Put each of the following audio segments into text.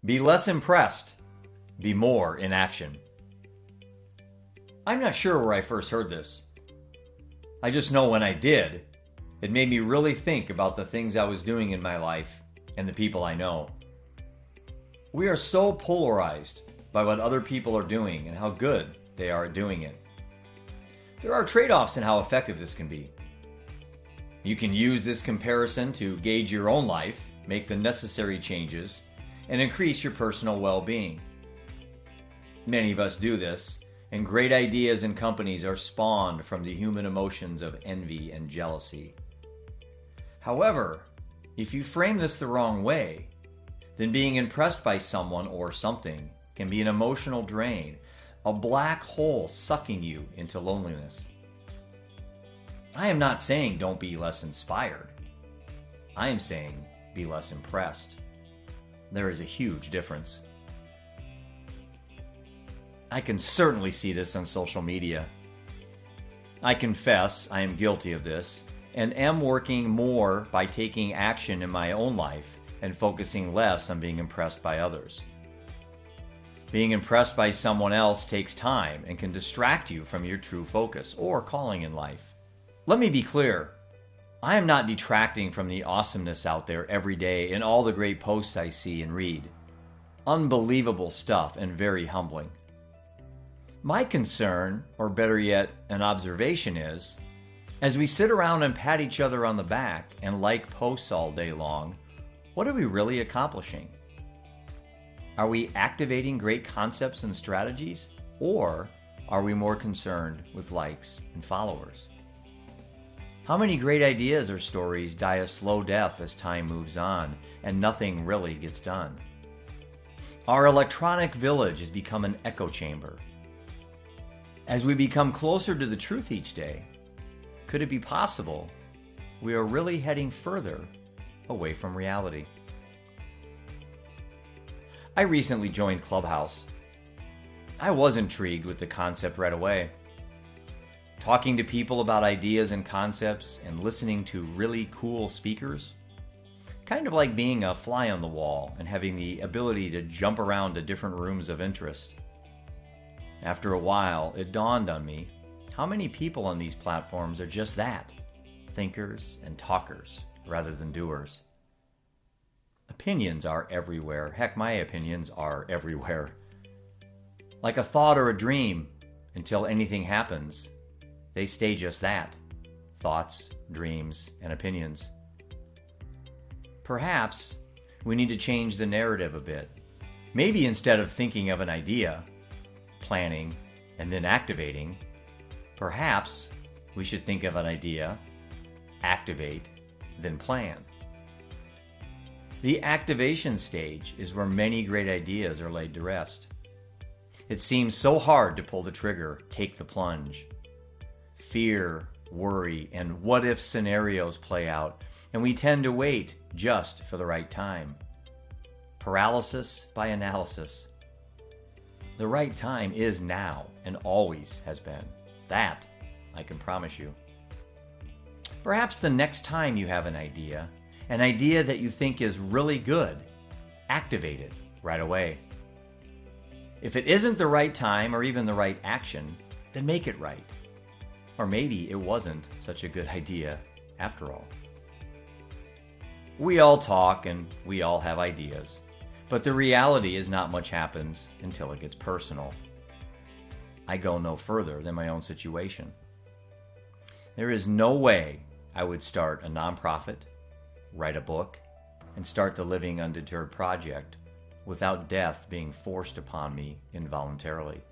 Be less impressed. Be more in action. I'm not sure where I first heard this. I just know when I did, it made me really think about the things I was doing in my life and the people I know. We are so polarized by what other people are doing and how good they are at doing it. There are trade-offs in how effective this can be. You can use this comparison to gauge your own life, make the necessary changes, and increase your personal well-being. Many of us do this, and great ideas and companies are spawned from the human emotions of envy and jealousy. However, if you frame this the wrong way, then being impressed by someone or something can be an emotional drain, a black hole sucking you into loneliness. I am not saying don't be less inspired. I am saying be less impressed. There is a huge difference. I can certainly see this on social media. I confess I am guilty of this and am working more by taking action in my own life and focusing less on being impressed by others. Being impressed by someone else takes time and can distract you from your true focus or calling in life. Let me be clear. I am not detracting from the awesomeness out there every day in all the great posts I see and read. Unbelievable stuff and very humbling. My concern, or better yet, an observation is, as we sit around and pat each other on the back and like posts all day long, what are we really accomplishing? Are we activating great concepts and strategies, or are we more concerned with likes and followers? How many great ideas or stories die a slow death as time moves on and nothing really gets done? Our electronic village has become an echo chamber. As we become closer to the truth each day, could it be possible we are really heading further away from reality? I recently joined Clubhouse. I was intrigued with the concept right away. Talking to people about ideas and concepts and listening to really cool speakers, kind of like being a fly on the wall and having the ability to jump around to different rooms of interest. After a while, it dawned on me how many people on these platforms are just that, thinkers and talkers rather than doers. Opinions are everywhere. Heck, my opinions are everywhere. Like a thought or a dream, until anything happens, they stay just that, thoughts, dreams, and opinions. Perhaps we need to change the narrative a bit. Maybe instead of thinking of an idea, planning, and then activating, perhaps we should think of an idea, activate, then plan. The activation stage is where many great ideas are laid to rest. It seems so hard to pull the trigger, take the plunge. Fear, worry, and what-if scenarios play out, and we tend to wait just for the right time. Paralysis by analysis. The right time is now and always has been. That I can promise you. Perhaps the next time you have an idea that you think is really good, activate it right away. If it isn't the right time or even the right action, then make it right. Or maybe it wasn't such a good idea after all. We all talk and we all have ideas, but the reality is not much happens until it gets personal. I go no further than my own situation. There is no way I would start a nonprofit, write a book, and start the Living Undeterred project without death being forced upon me involuntarily.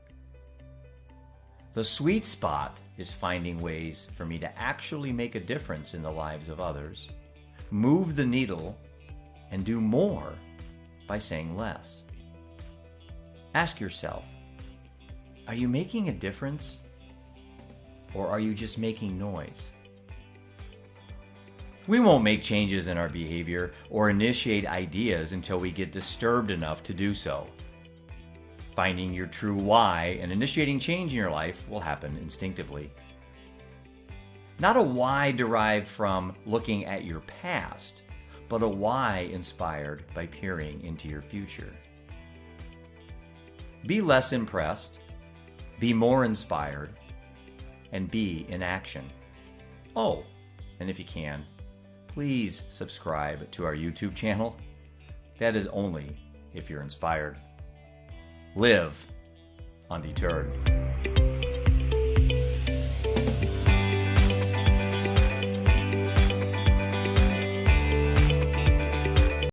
The sweet spot is finding ways for me to actually make a difference in the lives of others, move the needle, and do more by saying less. Ask yourself, are you making a difference, or are you just making noise? We won't make changes in our behavior or initiate ideas until we get disturbed enough to do so. Finding your true why and initiating change in your life will happen instinctively. Not a why derived from looking at your past, but a why inspired by peering into your future. Be less impressed, be more inspired, and be in action. Oh, and if you can, please subscribe to our YouTube channel. That is only if you're inspired. Live undeterred.